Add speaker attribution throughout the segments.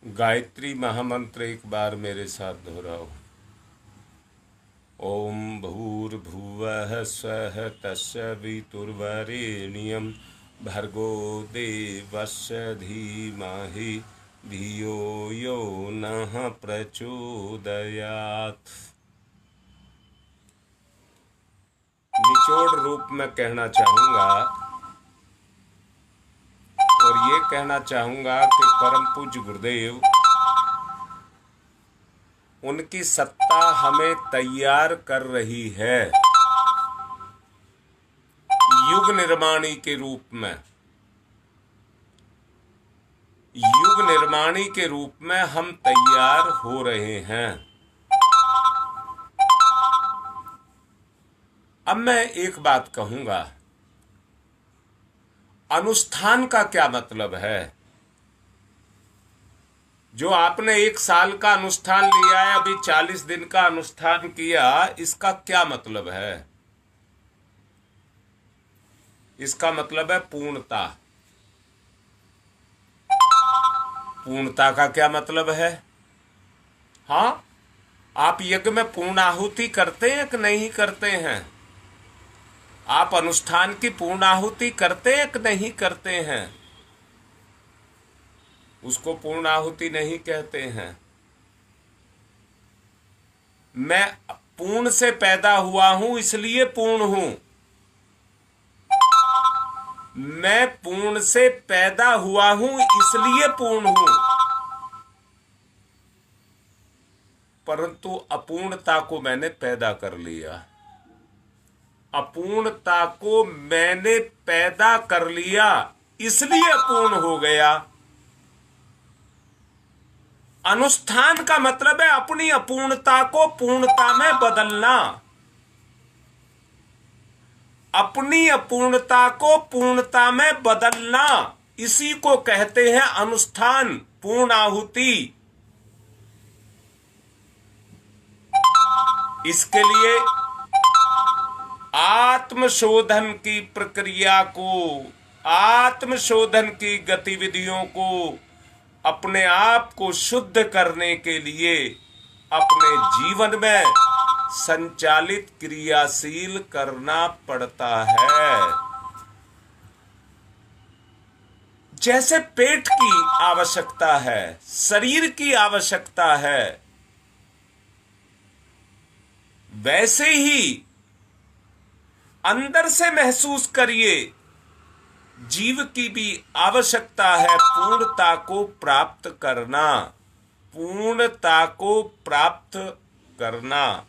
Speaker 1: गायत्री महामंत्र एक बार मेरे साथ दोहराओ। ओम भूर्भुवः स्वः तस्य वितुर्वरेण्यं भर्गो देवस्य धीमहि धियो यो नः प्रचोदयात्। निचोड़ रूप में कहना चाहूँगा और ये कहना चाहूँगा कि परम पूज्य गुरुदेव, उनकी सत्ता हमें तैयार कर रही है युग निर्माणी के रूप में। युग निर्माणी के रूप में हम तैयार हो रहे हैं। अब मैं एक बात कहूंगा, अनुष्ठान का क्या मतलब है? जो आपने 1 साल का अनुष्ठान लिया है, अभी 40 दिन का अनुष्ठान किया, इसका क्या मतलब है? इसका मतलब है पूर्णता। पूर्णता का क्या मतलब है? हाँ, आप यज्ञ में पूर्णाहुति करते हैं कि नहीं करते हैं? आप अनुष्ठान की पूर्णाहुति करते हैं कि नहीं करते हैं? उसको पूर्णाहुति नहीं कहते हैं। मैं पूर्ण से पैदा हुआ हूं इसलिए पूर्ण हूं। मैं पूर्ण से पैदा हुआ हूं इसलिए पूर्ण हूं। परंतु अपूर्णता को मैंने पैदा कर लिया। अपूर्णता को मैंने पैदा कर लिया इसलिए अपूर्ण हो गया। अनुष्ठान का मतलब है अपनी अपूर्णता को पूर्णता में बदलना। अपनी अपूर्णता को पूर्णता में बदलना, इसी को कहते हैं अनुष्ठान, पूर्णाहुति। इसके लिए आत्मशोधन की प्रक्रिया को, आत्मशोधन की गतिविधियों को, अपने आप को शुद्ध करने के लिए अपने जीवन में संचालित, क्रियाशील करना पड़ता है। जैसे पेट की आवश्यकता है, शरीर की आवश्यकता है, वैसे ही अंदर से महसूस करिए, जीव की भी आवश्यकता है पूर्णता को प्राप्त करना। पूर्णता को प्राप्त करना।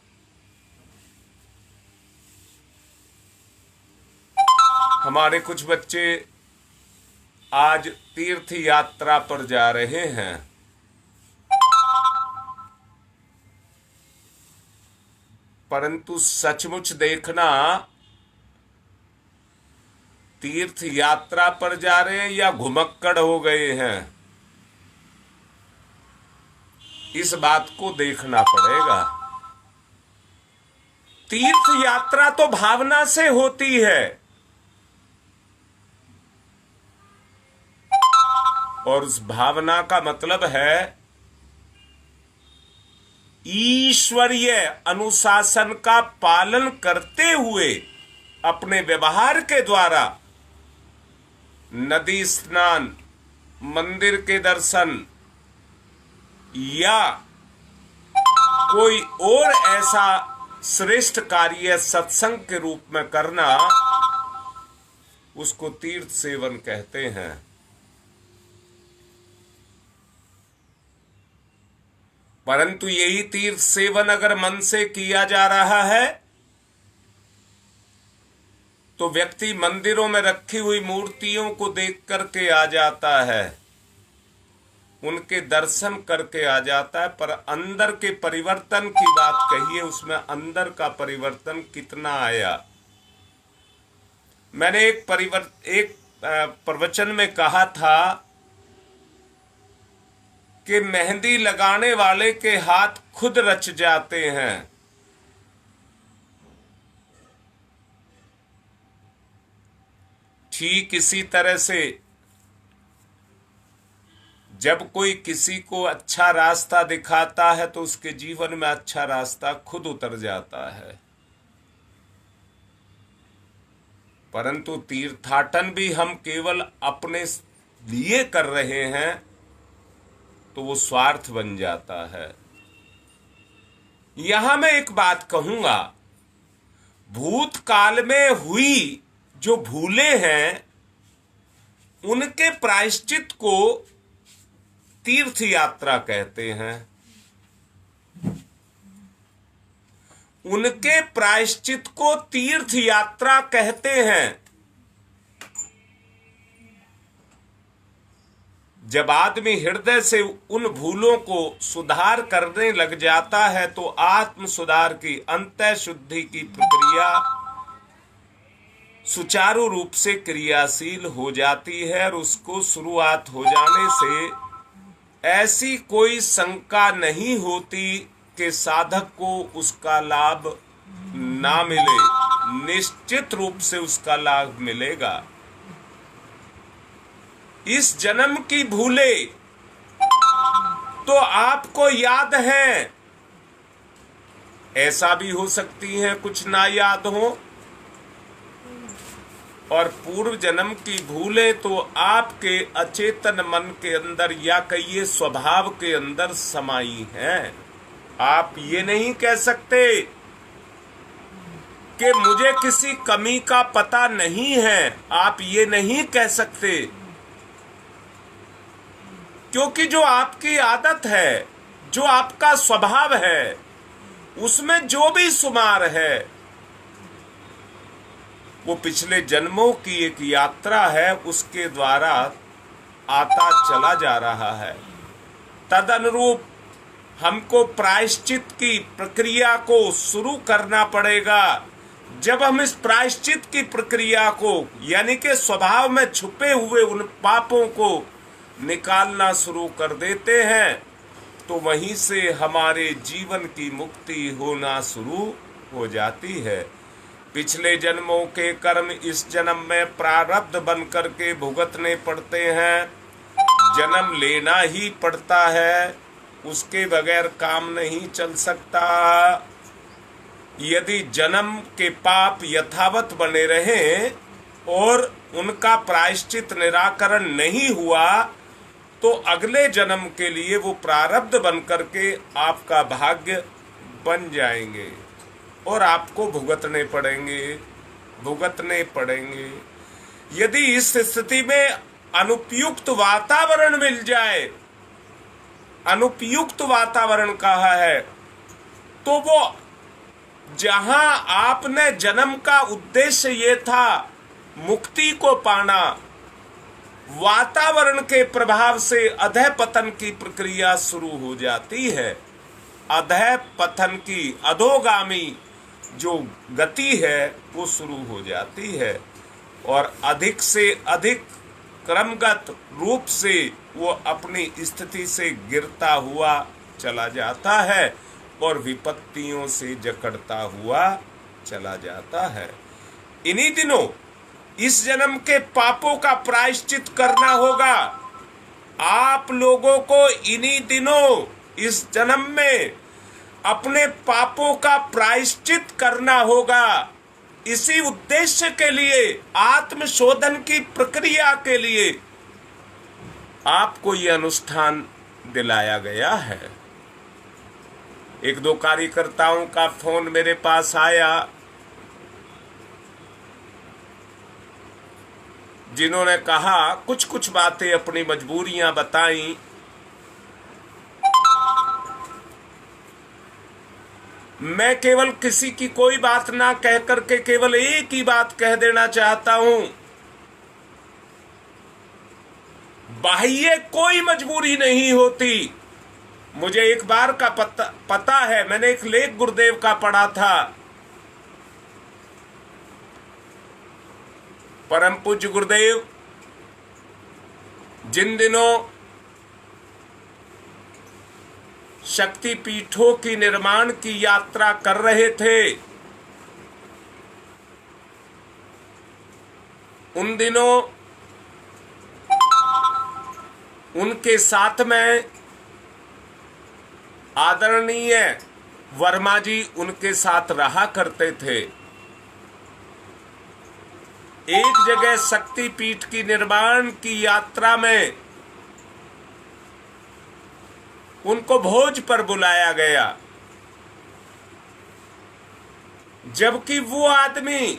Speaker 1: हमारे कुछ बच्चे आज तीर्थ यात्रा पर जा रहे हैं। परंतु सचमुच देखना, तीर्थ यात्रा पर जा रहे हैं या घुमक्कड़ हो गए हैं, इस बात को देखना पड़ेगा। तीर्थ यात्रा तो भावना से होती है, और उस भावना का मतलब है ईश्वरीय अनुशासन का पालन करते हुए अपने व्यवहार के द्वारा नदी स्नान, मंदिर के दर्शन या कोई और ऐसा श्रेष्ठ कार्य सत्संग के रूप में करना, उसको तीर्थ सेवन कहते हैं। परंतु यही तीर्थ सेवन अगर मन से किया जा रहा है तो व्यक्ति मंदिरों में रखी हुई मूर्तियों को देख करके आ जाता है, उनके दर्शन करके आ जाता है, पर अंदर के परिवर्तन की बात कहिए, उसमें अंदर का परिवर्तन कितना आया। मैंने एक प्रवचन में कहा था कि मेहंदी लगाने वाले के हाथ खुद रच जाते हैं। ठीक इसी तरह से जब कोई किसी को अच्छा रास्ता दिखाता है तो उसके जीवन में अच्छा रास्ता खुद उतर जाता है। परंतु तीर्थाटन भी हम केवल अपने लिए कर रहे हैं तो वो स्वार्थ बन जाता है। यहां मैं एक बात कहूंगा, भूतकाल में हुई जो भूलें हैं उनके प्रायश्चित को तीर्थ यात्रा कहते हैं। उनके प्रायश्चित को तीर्थ यात्रा कहते हैं। जब आदमी हृदय से उन भूलों को सुधार करने लग जाता है तो आत्म सुधार की, अंतः शुद्धि की प्रक्रिया सुचारू रूप से क्रियाशील हो जाती है और उसको शुरुआत हो जाने से ऐसी कोई शंका नहीं होती कि साधक को उसका लाभ ना मिले। निश्चित रूप से उसका लाभ मिलेगा। इस जन्म की भूलें तो आपको याद है, ऐसा भी हो सकती है कुछ ना याद हो, और पूर्व जन्म की भूलें तो आपके अचेतन मन के अंदर या कहिए स्वभाव के अंदर समाई हैं। आप ये नहीं कह सकते कि मुझे किसी कमी का पता नहीं है, आप ये नहीं कह सकते, क्योंकि जो आपकी आदत है, जो आपका स्वभाव है, उसमें जो भी शुमार है वो पिछले जन्मों की एक यात्रा है, उसके द्वारा आता चला जा रहा है। तदनुरूप हमको प्रायश्चित की प्रक्रिया को शुरू करना पड़ेगा। जब हम इस प्रायश्चित की प्रक्रिया को यानी कि स्वभाव में छुपे हुए उन पापों को निकालना शुरू कर देते हैं तो वहीं से हमारे जीवन की मुक्ति होना शुरू हो जाती है। पिछले जन्मों के कर्म इस जन्म में प्रारब्ध बन करके भुगतने पड़ते हैं, जन्म लेना ही पड़ता है, उसके बगैर काम नहीं चल सकता। यदि जन्म के पाप यथावत बने रहें और उनका प्रायश्चित निराकरण नहीं हुआ तो अगले जन्म के लिए वो प्रारब्ध बन करके आपका भाग्य बन जाएंगे और आपको भुगतने पड़ेंगे। यदि इस स्थिति में अनुपयुक्त वातावरण मिल जाए, अनुपयुक्त वातावरण कहा है, तो वो जहां आपने जन्म का उद्देश्य ये था मुक्ति को पाना, वातावरण के प्रभाव से अधः पतन की प्रक्रिया शुरू हो जाती है। अधः पतन की अधोगामी जो गति है वो शुरू हो जाती है और अधिक से अधिक क्रमगत रूप से वो अपनी स्थिति से गिरता हुआ चला जाता है और विपत्तियों से जकड़ता हुआ चला जाता है। इन्हीं दिनों इस जन्म के पापों का प्रायश्चित करना होगा। आप लोगों को इन्हीं दिनों इस जन्म में अपने पापों का प्रायश्चित करना होगा। इसी उद्देश्य के लिए, आत्मशोधन की प्रक्रिया के लिए आपको यह अनुष्ठान दिलाया गया है। एक दो कार्यकर्ताओं का फोन मेरे पास आया जिन्होंने कहा, कुछ बातें अपनी मजबूरियां बताई। मैं केवल किसी की कोई बात ना कह करके केवल एक ही बात कह देना चाहता हूं, बाह्य कोई मजबूरी नहीं होती। मुझे एक बार का पता है, मैंने एक लेख गुरुदेव का पढ़ा था। परम पूज्य गुरुदेव जिन दिनों शक्ति पीठों की निर्माण की यात्रा कर रहे थे, उन दिनों उनके साथ में आदरणीय वर्मा जी उनके साथ रहा करते थे। एक जगह शक्तिपीठ की निर्माण की यात्रा में उनको भोज पर बुलाया गया, जबकि वो आदमी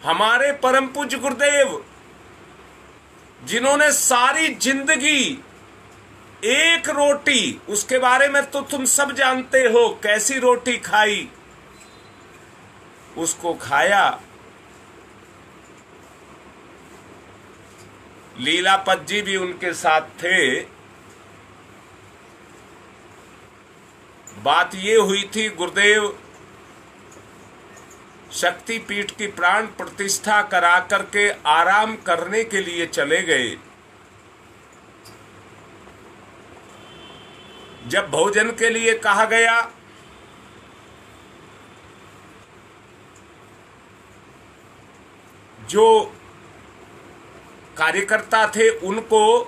Speaker 1: हमारे परम पूज्य गुरुदेव जिन्होंने सारी जिंदगी एक रोटी, उसके बारे में तो तुम सब जानते हो कैसी रोटी खाई, उसको खाया। लीलापत जी भी उनके साथ थे। बात ये हुई थी, गुरुदेव शक्तिपीठ की प्राण प्रतिष्ठा करा करके आराम करने के लिए चले गए। जब भोजन के लिए कहा गया जो कार्यकर्ता थे उनको,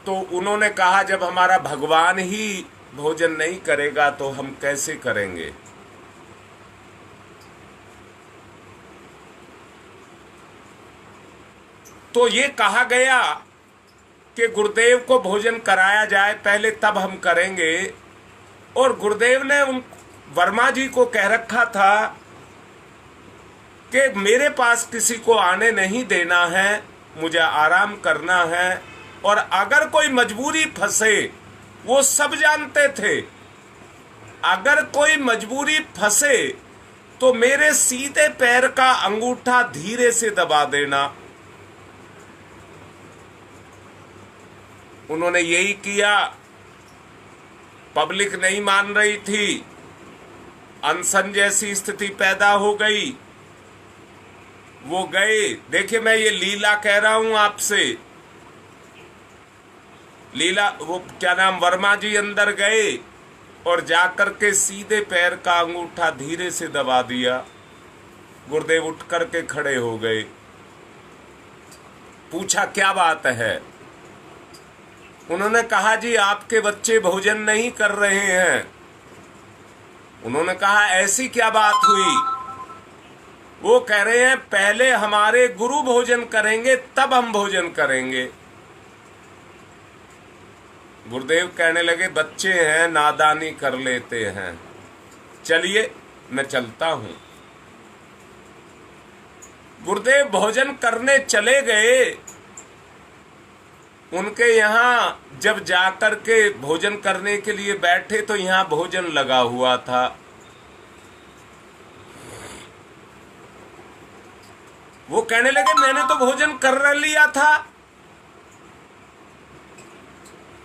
Speaker 1: तो उन्होंने कहा जब हमारा भगवान ही भोजन नहीं करेगा तो हम कैसे करेंगे। तो ये कहा गया कि गुरुदेव को भोजन कराया जाए पहले, तब हम करेंगे। और गुरुदेव ने उन वर्मा जी को कह रखा था कि मेरे पास किसी को आने नहीं देना है, मुझे आराम करना है। और अगर कोई मजबूरी फंसे, वो सब जानते थे, अगर कोई मजबूरी फंसे तो मेरे सीधे पैर का अंगूठा धीरे से दबा देना। उन्होंने यही किया। पब्लिक नहीं मान रही थी, अनशन जैसी स्थिति पैदा हो गई। वो गए। देखिए, मैं ये लीला कह रहा हूं आपसे, लीला वो क्या नाम, वर्मा जी अंदर गए और जाकर के सीधे पैर का अंगूठा धीरे से दबा दिया। गुरुदेव उठ करके खड़े हो गए। पूछा क्या बात है। उन्होंने कहा जी आपके बच्चे भोजन नहीं कर रहे हैं। उन्होंने कहा ऐसी क्या बात हुई। वो कह रहे हैं पहले हमारे गुरु भोजन करेंगे तब हम भोजन करेंगे। गुरुदेव कहने लगे बच्चे हैं, नादानी कर लेते हैं, चलिए मैं चलता हूं। गुरुदेव भोजन करने चले गए। उनके यहां जब जाकर के भोजन करने के लिए बैठे तो यहां भोजन लगा हुआ था। वो कहने लगे मैंने तो भोजन कर लिया था।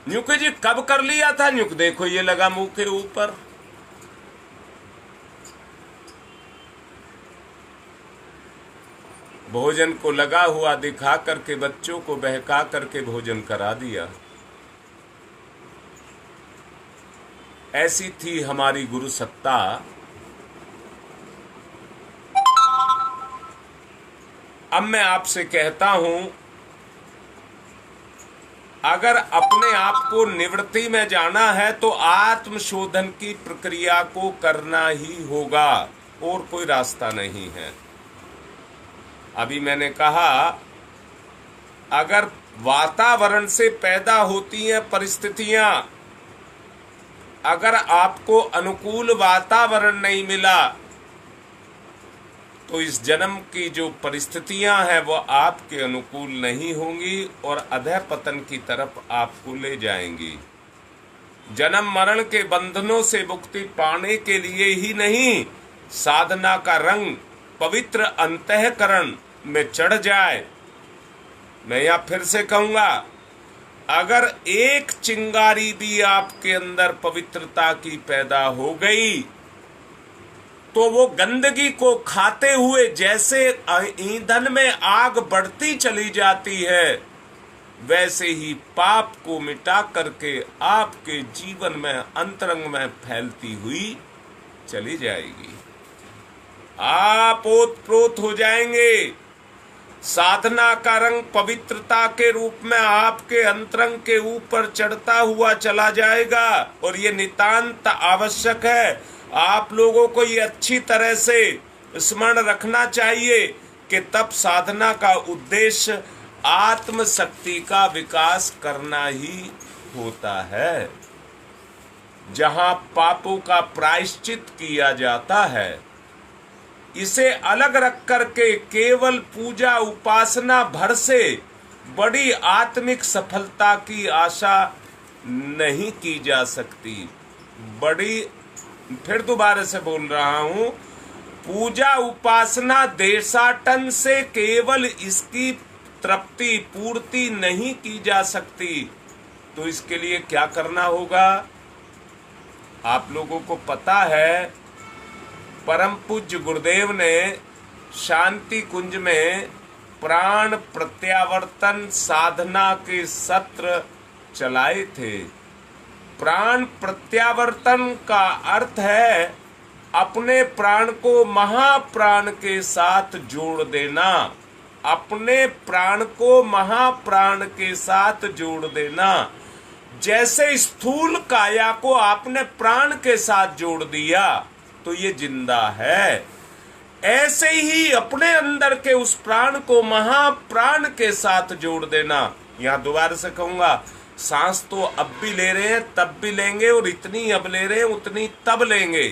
Speaker 1: न्यूके जी कब कर लिया था। न्यूक देखो ये लगा मुंह के ऊपर। भोजन को लगा हुआ दिखा करके बच्चों को बहका करके भोजन करा दिया। ऐसी थी हमारी गुरु सत्ता। अब मैं आपसे कहता हूं, अगर अपने आप को निवृत्ति में जाना है तो आत्मशोधन की प्रक्रिया को करना ही होगा, और कोई रास्ता नहीं है। अभी मैंने कहा अगर वातावरण से पैदा होती हैं परिस्थितियां, अगर आपको अनुकूल वातावरण नहीं मिला तो इस जन्म की जो परिस्थितियां हैं वो आपके अनुकूल नहीं होंगी और अधःपतन की तरफ आपको ले जाएंगी। जन्म मरण के बंधनों से मुक्ति पाने के लिए ही नहीं, साधना का रंग पवित्र अंतःकरण में चढ़ जाए। मैं यहां फिर से कहूंगा, अगर एक चिंगारी भी आपके अंदर पवित्रता की पैदा हो गई तो वो गंदगी को खाते हुए जैसे ईंधन में आग बढ़ती चली जाती है, वैसे ही पाप को मिटा करके आपके जीवन में अंतरंग में फैलती हुई चली जाएगी। आप ओतप्रोत हो जाएंगे। साधना का रंग पवित्रता के रूप में आपके अंतरंग के ऊपर चढ़ता हुआ चला जाएगा। और ये नितांत आवश्यक है। आप लोगों को ये अच्छी तरह से स्मरण रखना चाहिए कि तब साधना का उद्देश्य आत्म शक्ति का विकास करना ही होता है। जहां पापों का प्रायश्चित किया जाता है, इसे अलग रख करके केवल पूजा उपासना भर से बड़ी आत्मिक सफलता की आशा नहीं की जा सकती। फिर दोबारा से बोल रहा हूं, पूजा उपासना देशाटन से केवल इसकी तृप्ति पूर्ति नहीं की जा सकती। तो इसके लिए क्या करना होगा? आप लोगों को पता है, परम पूज्य गुरुदेव ने शांति कुंज में प्राण प्रत्यावर्तन साधना के सत्र चलाए थे। प्राण प्रत्यावर्तन का अर्थ है अपने प्राण को महाप्राण के साथ जोड़ देना। अपने प्राण को महाप्राण के साथ जोड़ देना। जैसे स्थूल काया को आपने प्राण के साथ जोड़ दिया तो ये जिंदा है, ऐसे ही अपने अंदर के उस प्राण को महाप्राण के साथ जोड़ देना। यहां दोबारा से कहूंगा, सांस तो अब भी ले रहे हैं, तब भी लेंगे, और इतनी अब ले रहे हैं उतनी तब लेंगे,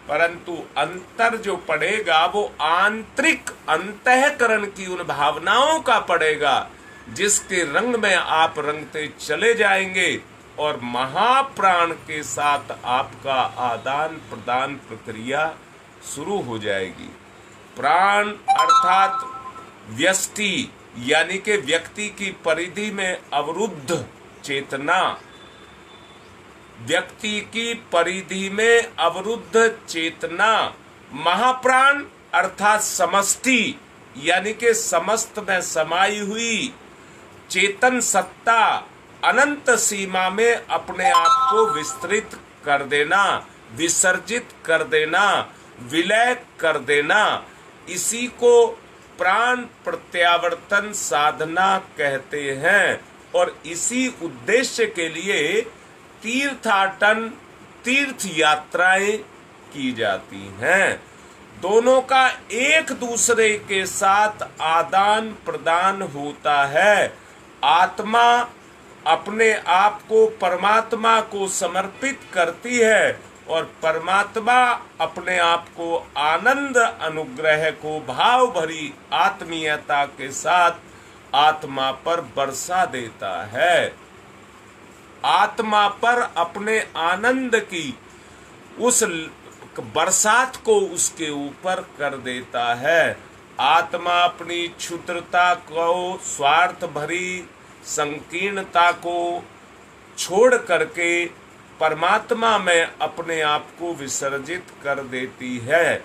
Speaker 1: परंतु अंतर जो पड़ेगा वो आंतरिक अंतःकरण की उन भावनाओं का पड़ेगा जिसके रंग में आप रंगते चले जाएंगे और महाप्राण के साथ आपका आदान प्रदान प्रक्रिया शुरू हो जाएगी। प्राण अर्थात व्यष्टि यानी कि व्यक्ति की परिधि में अवरुद्ध चेतना, व्यक्ति की परिधि में अवरुद्ध चेतना। महाप्राण अर्थात समष्टि यानी कि समस्त में समाई हुई चेतन सत्ता अनंत सीमा में अपने आप को विस्तृत कर देना, विसर्जित कर देना, विलय कर देना। इसी को प्राण प्रत्यावर्तन साधना कहते हैं। और इसी उद्देश्य के लिए तीर्थाटन, तीर्थ यात्राएं की जाती हैं। दोनों का एक दूसरे के साथ आदान प्रदान होता है। आत्मा अपने आप को परमात्मा को समर्पित करती है और परमात्मा अपने आप को आनंद अनुग्रह को भाव भरी आत्मीयता के साथ आत्मा पर बरसा देता है। आत्मा पर अपने आनंद की उस बरसात को उसके ऊपर कर देता है। आत्मा अपनी क्षुद्रता को, स्वार्थ भरी संकीर्णता को छोड़ करके परमात्मा में अपने आप को विसर्जित कर देती है।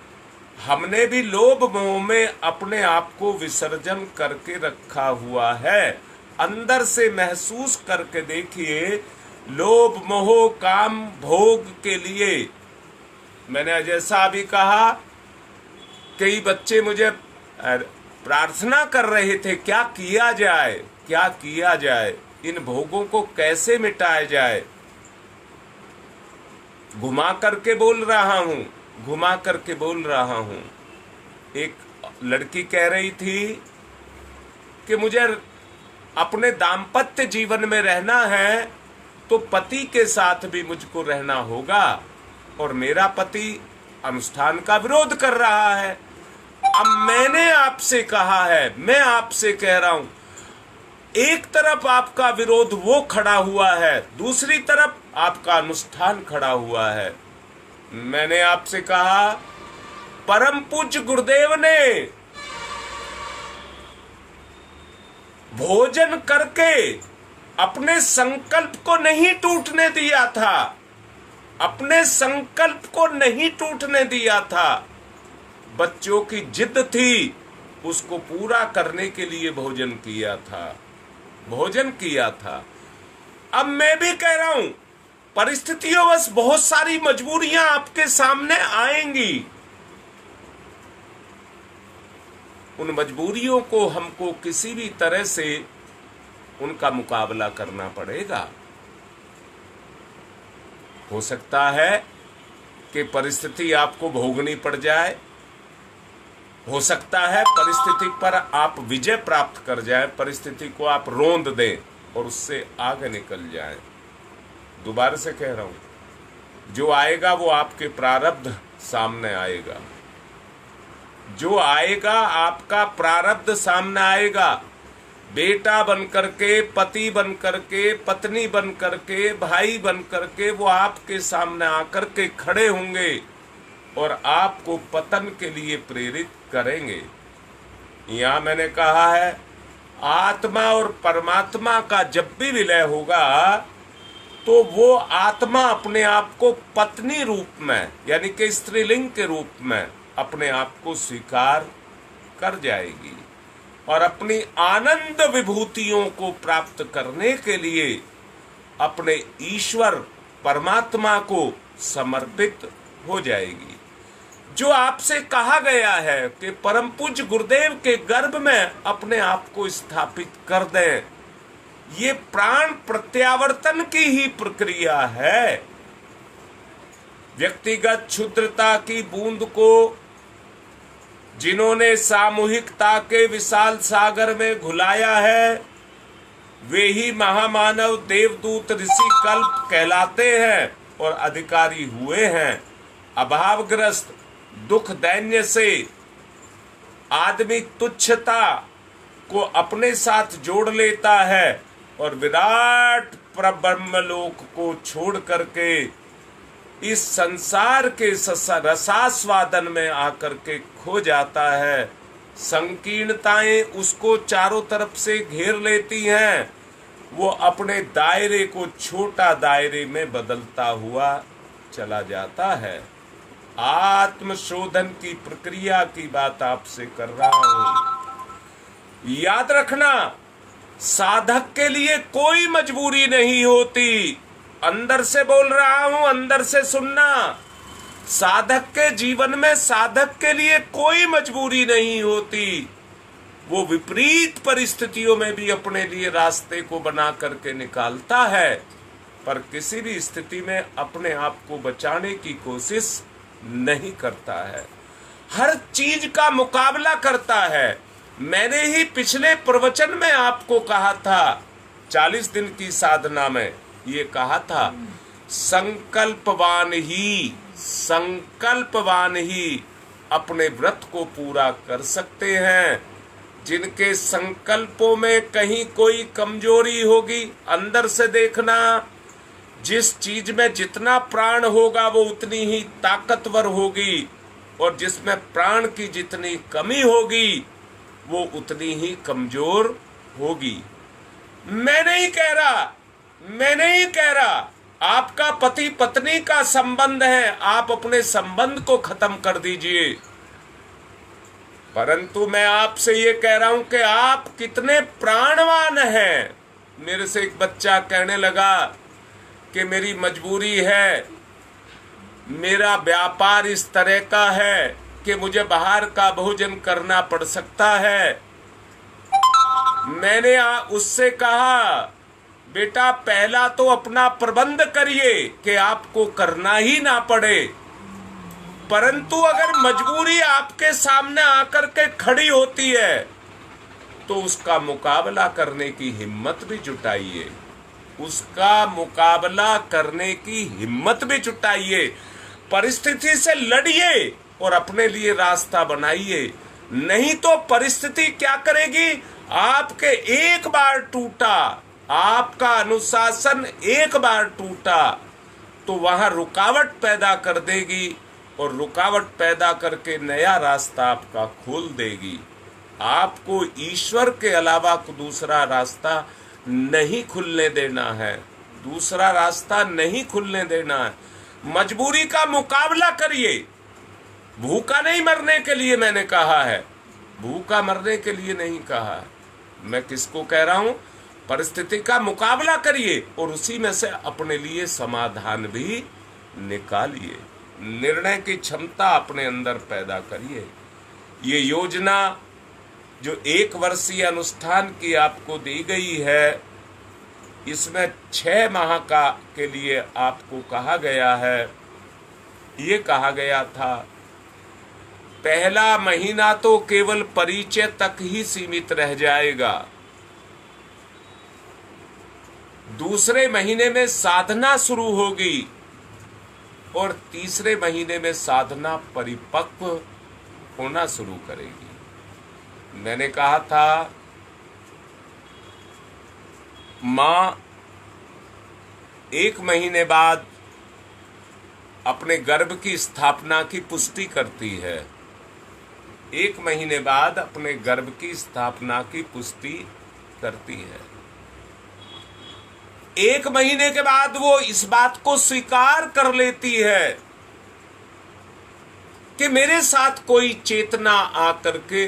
Speaker 1: हमने भी लोभ मोह में अपने आप को विसर्जन करके रखा हुआ है। अंदर से महसूस करके देखिए, लोभ मोह काम भोग के लिए, मैंने जैसा अभी कहा, कई बच्चे मुझे प्रार्थना कर रहे थे, क्या किया जाए, क्या किया जाए, इन भोगों को कैसे मिटाया जाए। घुमा करके बोल रहा हूं, घुमा करके बोल रहा हूं। एक लड़की कह रही थी कि मुझे अपने दाम्पत्य जीवन में रहना है तो पति के साथ भी मुझको रहना होगा, और मेरा पति अनुष्ठान का विरोध कर रहा है। अब मैंने आपसे कहा है, मैं आपसे कह रहा हूं, एक तरफ आपका विरोध वो खड़ा हुआ है, दूसरी तरफ आपका अनुष्ठान खड़ा हुआ है। मैंने आपसे कहा, परम पूज्य गुरुदेव ने भोजन करके अपने संकल्प को नहीं टूटने दिया था, अपने संकल्प को नहीं टूटने दिया था। बच्चों की जिद थी, उसको पूरा करने के लिए भोजन किया था, भोजन किया था। अब मैं भी कह रहा हूं, परिस्थितियों बस बहुत सारी मजबूरियां आपके सामने आएंगी। उन मजबूरियों को हमको किसी भी तरह से उनका मुकाबला करना पड़ेगा। हो सकता है कि परिस्थिति आपको भोगनी पड़ जाए, हो सकता है परिस्थिति पर आप विजय प्राप्त कर जाए, परिस्थिति को आप रोंद दें और उससे आगे निकल जाएं। दोबारा से कह रहा हूं, जो आएगा वो आपके प्रारब्ध सामने आएगा, जो आएगा आपका प्रारब्ध सामने आएगा। बेटा बन करके, पति बन करके, पत्नी बन करके, भाई बन करके वो आपके सामने आकर के खड़े होंगे और आपको पतन के लिए प्रेरित करेंगे। यहाँ मैंने कहा है, आत्मा और परमात्मा का जब भी विलय होगा तो वो आत्मा अपने आप को पत्नी रूप में, यानी कि स्त्रीलिंग के रूप में अपने आप को स्वीकार कर जाएगी और अपनी आनंद विभूतियों को प्राप्त करने के लिए अपने ईश्वर परमात्मा को समर्पित हो जाएगी। जो आपसे कहा गया है कि परम पूज्य गुरुदेव के गर्भ में अपने आप को स्थापित कर दें, ये प्राण प्रत्यावर्तन की ही प्रक्रिया है। व्यक्तिगत क्षुद्रता की बूंद को जिन्होंने सामूहिकता के विशाल सागर में घुलाया है, वे ही महामानव देवदूत ऋषि कल्प कहलाते हैं और अधिकारी हुए हैं। अभावग्रस्त दुख दैन्य से आदमी तुच्छता को अपने साथ जोड़ लेता है और विराट परब्रह्मलोक को छोड़ करके इस संसार के रसास्वादन में आकर के खो जाता है। संकीर्णताएं उसको चारों तरफ से घेर लेती हैं, वो अपने दायरे को छोटा दायरे में बदलता हुआ चला जाता है। आत्मशोधन की प्रक्रिया की बात आपसे कर रहा हूं। याद रखना, साधक के लिए कोई मजबूरी नहीं होती। अंदर से बोल रहा हूं, अंदर से सुनना। साधक के जीवन में साधक के लिए कोई मजबूरी नहीं होती। वो विपरीत परिस्थितियों में भी अपने लिए रास्ते को बना करके निकालता है, पर किसी भी स्थिति में अपने आप को बचाने की कोशिश नहीं करता है। हर चीज का मुकाबला करता है। मैंने ही पिछले प्रवचन में आपको कहा था, 40 दिन की साधना में ये कहा था, संकल्पवान ही अपने व्रत को पूरा कर सकते हैं। जिनके संकल्पों में कहीं कोई कमजोरी होगी, अंदर से देखना, जिस चीज में जितना प्राण होगा वो उतनी ही ताकतवर होगी और जिसमें प्राण की जितनी कमी होगी वो उतनी ही कमजोर होगी। मैं नहीं कह रहा आपका पति पत्नी का संबंध है, आप अपने संबंध को खत्म कर दीजिए, परंतु मैं आपसे ये कह रहा हूं कि आप कितने प्राणवान हैं। मेरे से एक बच्चा कहने लगा कि मेरी मजबूरी है, मेरा व्यापार इस तरह का है कि मुझे बाहर का भोजन करना पड़ सकता है। मैंने उससे कहा, बेटा पहला तो अपना प्रबंध करिए कि आपको करना ही ना पड़े, परंतु अगर मजबूरी आपके सामने आकर के खड़ी होती है तो उसका मुकाबला करने की हिम्मत भी जुटाइए, परिस्थिति से लड़िए और अपने लिए रास्ता बनाइए। नहीं तो परिस्थिति क्या करेगी, आपके एक बार टूटा, आपका अनुशासन एक बार टूटा तो वहां रुकावट पैदा कर देगी और रुकावट पैदा करके नया रास्ता आपका खोल देगी। आपको ईश्वर के अलावा दूसरा रास्ता नहीं खुलने देना है, दूसरा रास्ता नहीं खुलने देना है। मजबूरी का मुकाबला करिए, भूखा नहीं मरने के लिए मैंने कहा है, भूखा मरने के लिए नहीं कहा। मैं किसको कह रहा हूं, परिस्थिति का मुकाबला करिए और उसी में से अपने लिए समाधान भी निकालिए, निर्णय की क्षमता अपने अंदर पैदा करिए। ये योजना जो 1 वर्षीय अनुष्ठान की आपको दी गई है, इसमें 6 माह के लिए आपको कहा गया है। ये कहा गया था पहला महीना तो केवल परिचय तक ही सीमित रह जाएगा, दूसरे महीने में साधना शुरू होगी और तीसरे महीने में साधना परिपक्व होना शुरू करेगी। मैंने कहा था मां 1 महीने बाद अपने गर्भ की स्थापना की पुष्टि करती है। 1 महीने बाद अपने गर्भ की स्थापना की पुष्टि करती है। 1 महीने के बाद वो इस बात को स्वीकार कर लेती है कि मेरे साथ कोई चेतना आकर के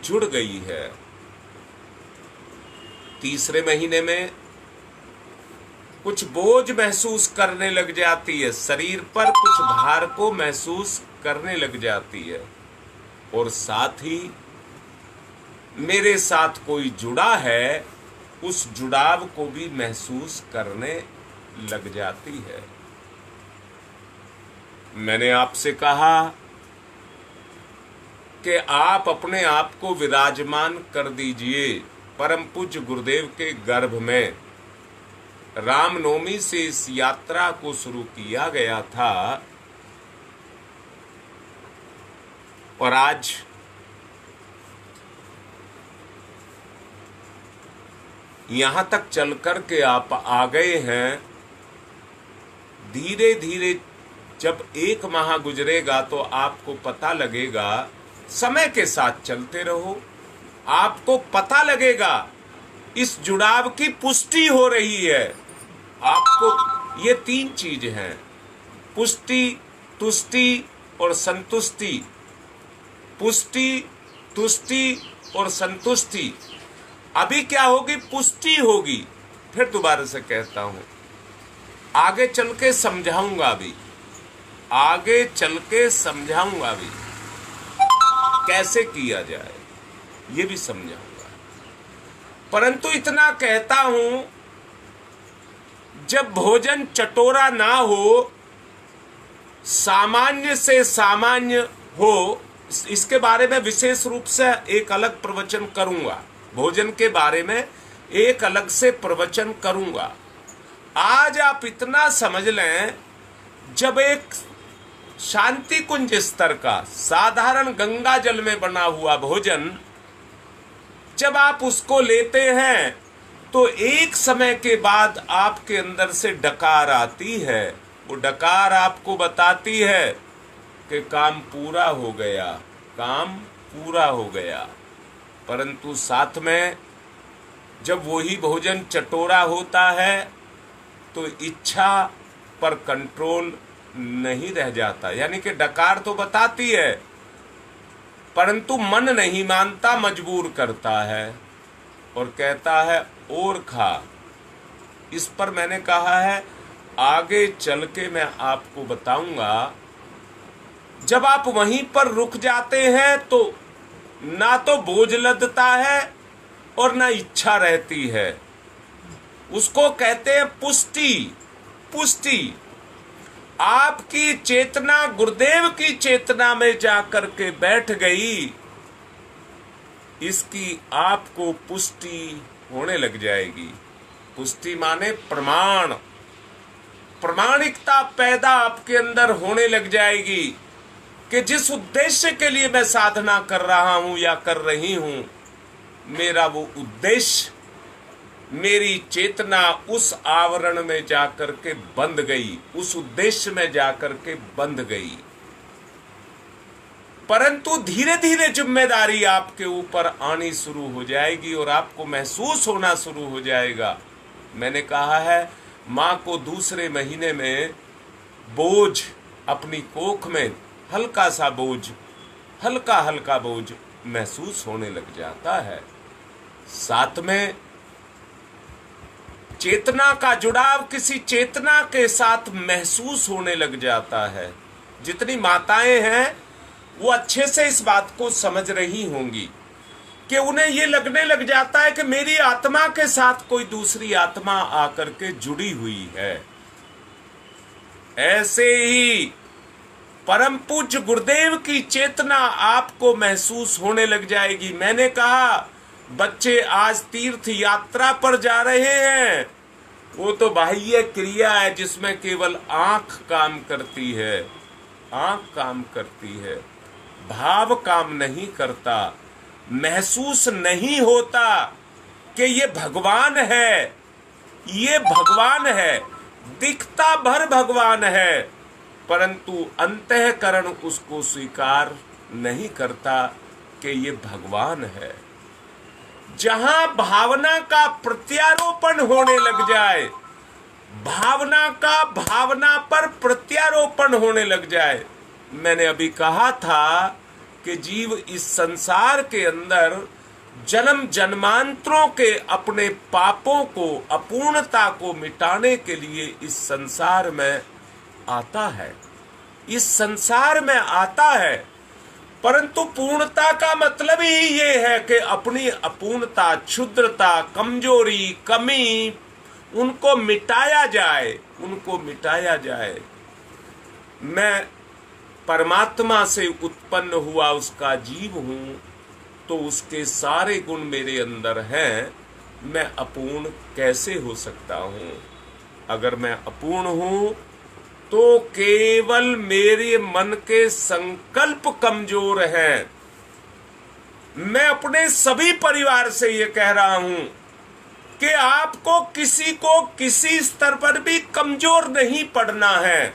Speaker 1: जुड़ गई है। तीसरे महीने में कुछ बोझ महसूस करने लग जाती है, शरीर पर कुछ भार को महसूस करने लग जाती है और साथ ही मेरे साथ कोई जुड़ा है, उस जुड़ाव को भी महसूस करने लग जाती है। मैंने आपसे कहा कि आप अपने आप को विराजमान कर दीजिए परम पूज्य गुरुदेव के गर्भ में। रामनवमी से इस यात्रा को शुरू किया गया था और आज यहां तक चलकर के आप आ गए हैं। धीरे धीरे जब 1 माह गुजरेगा तो आपको पता लगेगा, समय के साथ चलते रहो, आपको पता लगेगा इस जुड़ाव की पुष्टि हो रही है। आपको ये 3 चीज हैं, पुष्टि, तुष्टि और संतुष्टि। पुष्टि, तुष्टि और संतुष्टि। अभी क्या होगी? पुष्टि होगी। फिर दोबारा से कहता हूं, आगे चल के समझाऊंगा भी, आगे चल के समझाऊंगा भी कैसे किया जाए, ये भी समझाऊंगा। परंतु इतना कहता हूं, जब भोजन चटोरा ना हो, सामान्य से सामान्य हो, इसके बारे में विशेष रूप से एक अलग प्रवचन करूंगा। भोजन के बारे में एक अलग से प्रवचन करूंगा। आज आप इतना समझ लें, जब एक शांति कुंज स्तर का साधारण गंगा जल में बना हुआ भोजन जब आप उसको लेते हैं तो एक समय के बाद आपके अंदर से डकार आती है। वो डकार आपको बताती है कि काम पूरा हो गया, काम पूरा हो गया। परंतु साथ में जब वही भोजन चटोरा होता है तो इच्छा पर कंट्रोल नहीं रह जाता। यानी कि डकार तो बताती है परंतु मन नहीं मानता, मजबूर करता है और कहता है और खा। इस पर मैंने कहा है आगे चल के मैं आपको बताऊंगा। जब आप वहीं पर रुक जाते हैं तो ना तो बोझ लदता है और ना इच्छा रहती है। उसको कहते हैं पुष्टि। पुष्टि आपकी चेतना गुरुदेव की चेतना में जाकर के बैठ गई, इसकी आपको पुष्टि होने लग जाएगी। पुष्टि माने प्रमाण, प्रामाणिकता पैदा आपके अंदर होने लग जाएगी कि जिस उद्देश्य के लिए मैं साधना कर रहा हूं या कर रही हूं, मेरा वो उद्देश्य, मेरी चेतना उस आवरण में जाकर के बंध गई, उस उद्देश्य में जाकर के बंध गई। परंतु धीरे धीरे जिम्मेदारी आपके ऊपर आनी शुरू हो जाएगी और आपको महसूस होना शुरू हो जाएगा। मैंने कहा है मां को दूसरे महीने में बोझ अपनी कोख में हल्का सा बोझ, हल्का हल्का बोझ महसूस होने लग जाता है। साथ में चेतना का जुड़ाव किसी चेतना के साथ महसूस होने लग जाता है। जितनी माताएं हैं वो अच्छे से इस बात को समझ रही होंगी कि उन्हें ये लगने लग जाता है कि मेरी आत्मा के साथ कोई दूसरी आत्मा आकर के जुड़ी हुई है। ऐसे ही परम पूज्य गुरुदेव की चेतना आपको महसूस होने लग जाएगी। मैंने कहा बच्चे आज तीर्थ यात्रा पर जा रहे हैं, वो तो बाह्य क्रिया है जिसमें केवल आंख काम करती है, आंख काम करती है, भाव काम नहीं करता। महसूस नहीं होता कि ये भगवान है, ये भगवान है, दिखता भर भगवान है, परंतु अंतःकरण उसको स्वीकार नहीं करता कि ये भगवान है। जहां भावना का प्रत्यारोपण होने लग जाए, भावना का भावना पर प्रत्यारोपण होने लग जाए। मैंने अभी कहा था कि जीव इस संसार के अंदर जन्म जन्मांतरों के अपने पापों को, अपूर्णता को मिटाने के लिए इस संसार में आता है, इस संसार में आता है। परंतु पूर्णता का मतलब ही ये है कि अपनी अपूर्णता, क्षुद्रता, कमजोरी, कमी, उनको मिटाया जाए, उनको मिटाया जाए। मैं परमात्मा से उत्पन्न हुआ उसका जीव हूं, तो उसके सारे गुण मेरे अंदर हैं। मैं अपूर्ण कैसे हो सकता हूं? अगर मैं अपूर्ण हूं तो केवल मेरे मन के संकल्प कमजोर हैं। मैं अपने सभी परिवार से ये कह रहा हूं कि आपको किसी को किसी स्तर पर भी कमजोर नहीं पड़ना है।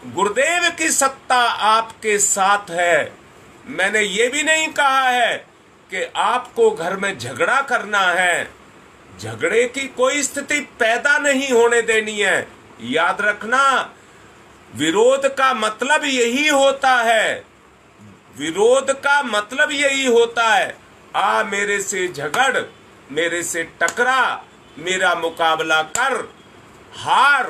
Speaker 1: गुरुदेव की सत्ता आपके साथ है। मैंने ये भी नहीं कहा है कि आपको घर में झगड़ा करना है। झगड़े की कोई स्थिति पैदा नहीं होने देनी है। याद रखना, विरोध का मतलब यही होता है, विरोध का मतलब यही होता है। आ मेरे से झगड़, मेरे से टकरा, मेरा मुकाबला कर, हार।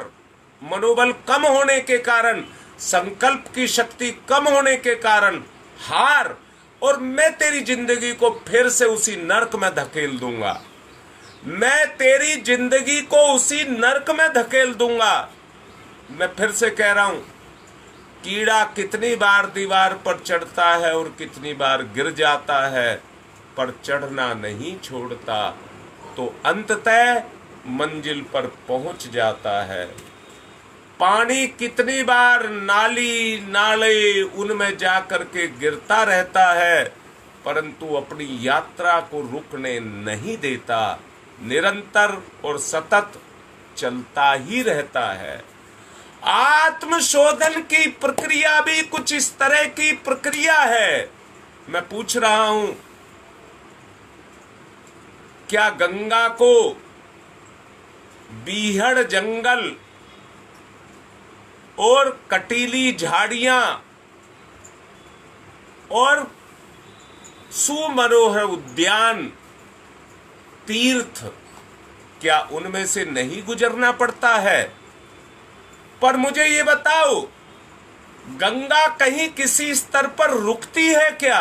Speaker 1: मनोबल कम होने के कारण, संकल्प की शक्ति कम होने के कारण हार, और मैं तेरी जिंदगी को फिर से उसी नर्क में धकेल दूंगा। मैं तेरी जिंदगी को उसी नर्क में धकेल दूंगा। मैं फिर से कह रहा हूं, कीड़ा कितनी बार दीवार पर चढ़ता है और कितनी बार गिर जाता है, पर चढ़ना नहीं छोड़ता, तो अंततः मंजिल पर पहुंच जाता है। पानी कितनी बार नाली नाले उनमें जाकर के गिरता रहता है, परंतु अपनी यात्रा को रुकने नहीं देता, निरंतर और सतत चलता ही रहता है। आत्मशोधन की प्रक्रिया भी कुछ इस तरह की प्रक्रिया है। मैं पूछ रहा हूं, क्या गंगा को बीहड़ जंगल और कटीली झाड़ियां और सुमनोहर उद्यान, तीर्थ, क्या उनमें से नहीं गुजरना पड़ता है? पर मुझे ये बताओ, गंगा कहीं किसी स्तर पर रुकती है क्या?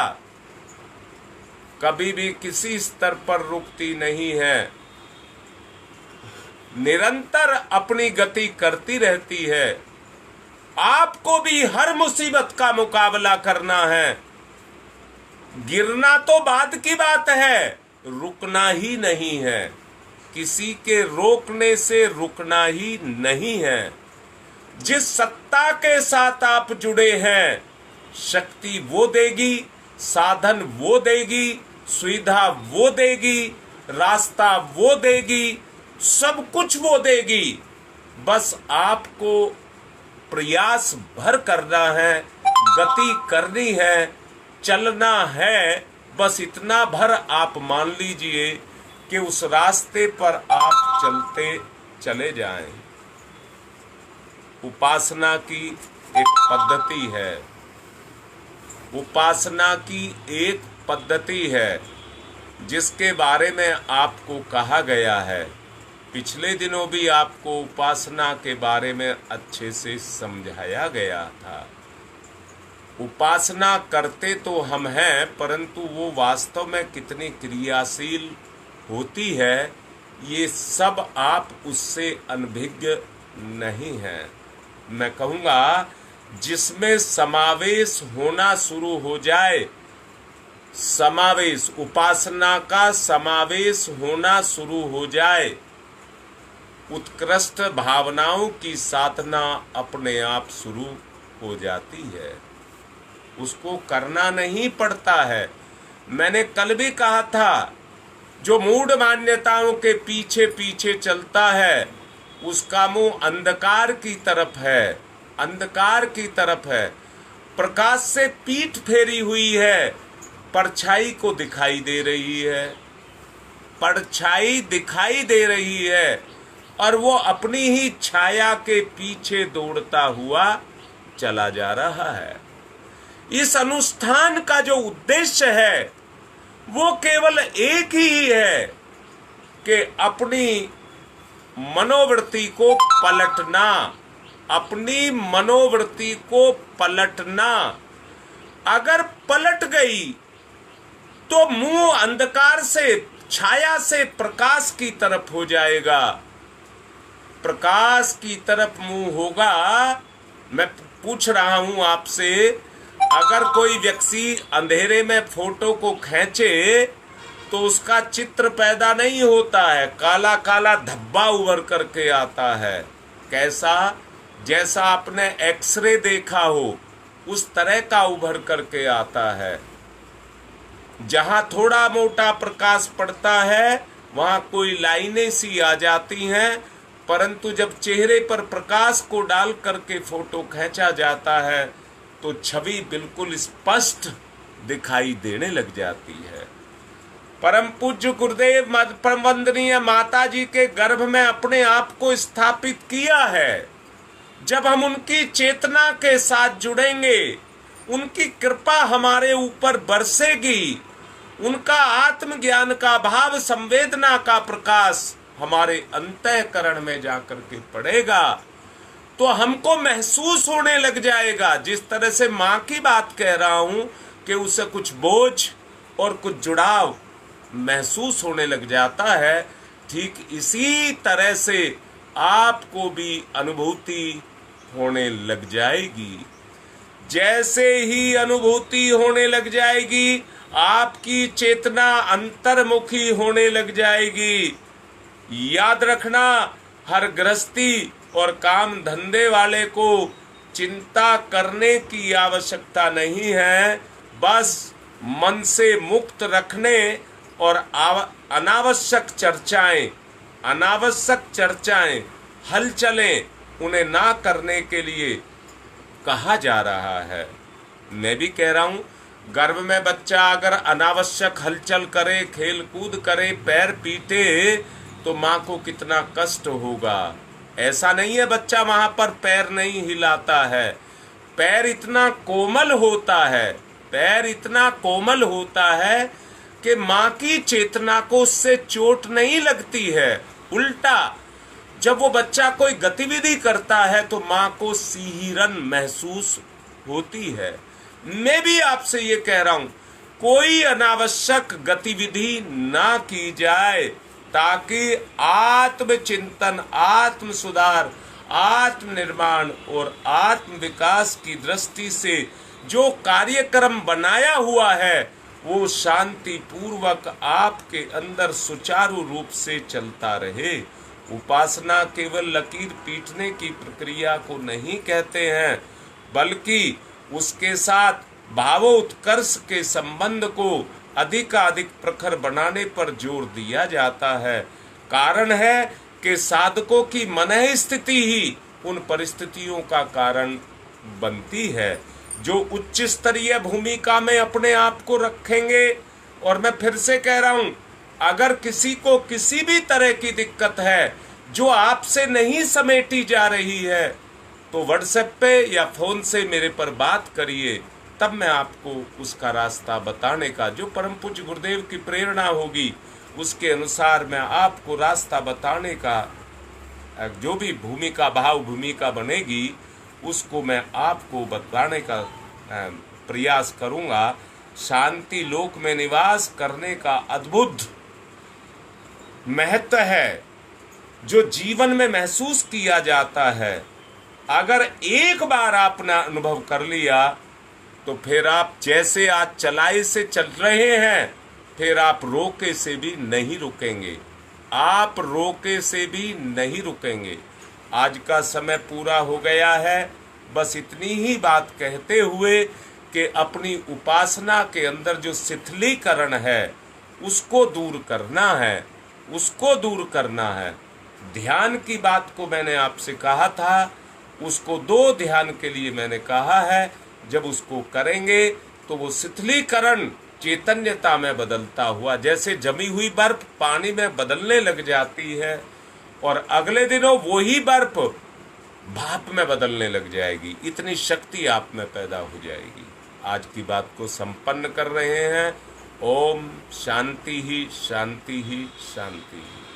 Speaker 1: कभी भी किसी स्तर पर रुकती नहीं है, निरंतर अपनी गति करती रहती है। आपको भी हर मुसीबत का मुकाबला करना है। गिरना तो बाद की बात है, रुकना ही नहीं है। किसी के रोकने से रुकना ही नहीं है। जिस सत्ता के साथ आप जुड़े हैं, शक्ति वो देगी, साधन वो देगी, सुविधा वो देगी, रास्ता वो देगी, सब कुछ वो देगी। बस आपको प्रयास भर करना है, गति करनी है, चलना है। बस इतना भर आप मान लीजिए कि उस रास्ते पर आप चलते चले जाएं। उपासना की एक पद्धति है, उपासना की एक पद्धति है जिसके बारे में आपको कहा गया है। पिछले दिनों भी आपको उपासना के बारे में अच्छे से समझाया गया था। उपासना करते तो हम हैं, परंतु वो वास्तव में कितनी क्रियाशील होती है, ये सब आप उससे अनभिज्ञ नहीं हैं। मैं कहूँगा जिसमें समावेश होना शुरू हो जाए, समावेश, उपासना का समावेश होना शुरू हो जाए, उत्कृष्ट भावनाओं की साधना अपने आप शुरू हो जाती है। उसको करना नहीं पड़ता है। मैंने कल भी कहा था, जो मूढ़ मान्यताओं के पीछे पीछे चलता है उसका मुंह अंधकार की तरफ है, अंधकार की तरफ है। प्रकाश से पीठ फेरी हुई है, परछाई को दिखाई दे रही है, परछाई दिखाई दे रही है, और वो अपनी ही छाया के पीछे दौड़ता हुआ चला जा रहा है। इस अनुष्ठान का जो उद्देश्य है वो केवल एक ही है कि अपनी मनोवृत्ति को पलटना, अपनी मनोवृत्ति को पलटना। अगर पलट गई तो मुंह अंधकार से, छाया से प्रकाश की तरफ हो जाएगा, प्रकाश की तरफ मुंह होगा। मैं पूछ रहा हूं आपसे, अगर कोई व्यक्ति अंधेरे में फोटो को खींचे तो उसका चित्र पैदा नहीं होता है, काला काला धब्बा उभर करके आता है। कैसा? जैसा आपने एक्सरे देखा हो उस तरह का उभर करके आता है। जहां थोड़ा मोटा प्रकाश पड़ता है वहां कोई लाइनें सी आ जाती हैं, परंतु जब चेहरे पर प्रकाश को डाल करके फोटो खींचा जाता है तो छवि बिल्कुल स्पष्ट दिखाई देने लग जाती है। परम पूज्य गुरुदेव परम वंदनीय माता जी के गर्भ में अपने आप को स्थापित किया है। जब हम उनकी चेतना के साथ जुड़ेंगे, उनकी कृपा हमारे ऊपर बरसेगी, उनका आत्मज्ञान का भाव संवेदना का प्रकाश हमारे अंतःकरण में जाकर के पड़ेगा, तो हमको महसूस होने लग जाएगा। जिस तरह से माँ की बात कह रहा हूं कि उसे कुछ बोझ और कुछ जुड़ाव महसूस होने लग जाता है, ठीक इसी तरह से आपको भी अनुभूति होने लग जाएगी। जैसे ही अनुभूति होने लग जाएगी, आपकी चेतना अंतर्मुखी होने लग जाएगी। याद रखना, हर गृहस्थी और काम धंधे वाले को चिंता करने की आवश्यकता नहीं है। बस मन से मुक्त रखने और अनावश्यक चर्चाएं, हलचलें उन्हें ना करने के लिए कहा जा रहा है। मैं भी कह रहा हूं, गर्भ में बच्चा अगर अनावश्यक हलचल करे, खेल कूद करे, पैर पीटे तो माँ को कितना कष्ट होगा। ऐसा नहीं है बच्चा वहां पर पैर नहीं हिलाता है, पैर इतना कोमल होता है, पैर इतना कोमल होता है कि माँ की चेतना को उससे चोट नहीं लगती है। उल्टा जब वो बच्चा कोई गतिविधि करता है तो माँ को सिहरन महसूस होती है। मैं भी आपसे ये कह रहा हूं, कोई अनावश्यक गतिविधि ना की जाए, ताकि आत्मचिंतन, आत्म सुधार, आत्मनिर्माण और आत्म विकास की दृष्टि से जो कार्यक्रम बनाया हुआ है वो शांति पूर्वक आपके अंदर सुचारू रूप से चलता रहे। उपासना केवल लकीर पीटने की प्रक्रिया को नहीं कहते हैं, बल्कि उसके साथ भावोत्कर्ष के संबंध को अधिकाधिक प्रखर बनाने पर जोर दिया जाता है। कारण है कि साधकों की मनः स्थिति ही उन परिस्थितियों का कारण बनती है। जो उच्च स्तरीय भूमिका में अपने आप को रखेंगे, और मैं फिर से कह रहा हूं, अगर किसी को किसी भी तरह की दिक्कत है जो आपसे नहीं समेटी जा रही है, तो व्हाट्सएप पे या फोन से मेरे पर बात करिए, तब मैं आपको उसका रास्ता बताने का, जो परम पूज्य गुरुदेव की प्रेरणा होगी उसके अनुसार मैं आपको रास्ता बताने का, जो भी भूमिका, भाव भूमिका बनेगी उसको मैं आपको बताने का प्रयास करूंगा। शांति लोक में निवास करने का अद्भुत महत्व है जो जीवन में महसूस किया जाता है। अगर एक बार आपने अनुभव कर लिया तो फिर आप जैसे आज चलाए से चल रहे हैं, फिर आप रोके से भी नहीं रुकेंगे। आप रोके से भी नहीं रुकेंगे। आज का समय पूरा हो गया है। बस इतनी ही बात कहते हुए कि अपनी उपासना के अंदर जो शिथिलीकरण है उसको दूर करना है, उसको दूर करना है। ध्यान की बात को मैंने आपसे कहा था, उसको 2 ध्यान के लिए मैंने कहा है। जब उसको करेंगे तो वो शिथिलीकरण चैतन्यता में बदलता हुआ, जैसे जमी हुई बर्फ पानी में बदलने लग जाती है और अगले दिनों वही बर्फ भाप में बदलने लग जाएगी। इतनी शक्ति आप में पैदा हो जाएगी। आज की बात को संपन्न कर रहे हैं। ओम शांति ही शांति ही शांति ही।